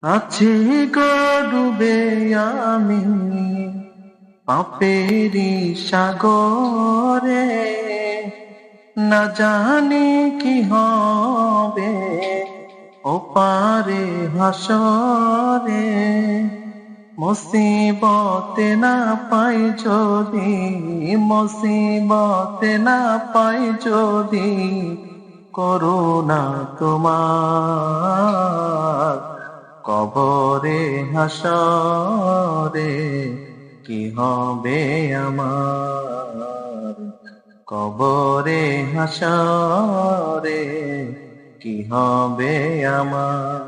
আছি গো ডুবে আমি পাপেরি সাগরে, না জানি কি হবে ওপারে হাসরে। মুসিবতে না পাই যদি, মুসিবতে না পাই যদি, করুণা তোমার কবরে হাসরে কি হবে আমার। কবরে হাসরে কি হবে আমার।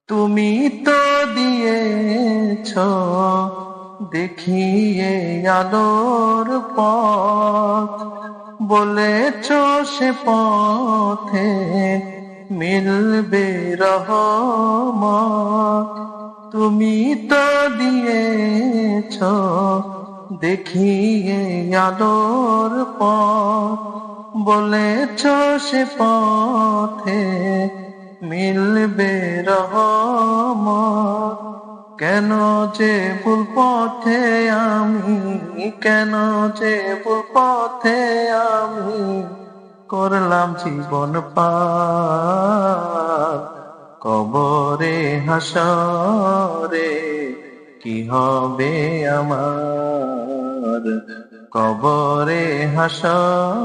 তুমি তো দিয়েছ দেখিয়ে আলোর পথ, বলেছ সে পথে মিলবে রহমত। তুমি তো দিয়েছ দেখিয়ে আলোর পথ, বলেছ সে পথে মিলবে রহমত। কেন যে ভুল পথে আমি, কেন যে ভুল পথে আমি করলাম জীবন পার। কবরে হাসরে কি হবে আমার। কবরে হাসরে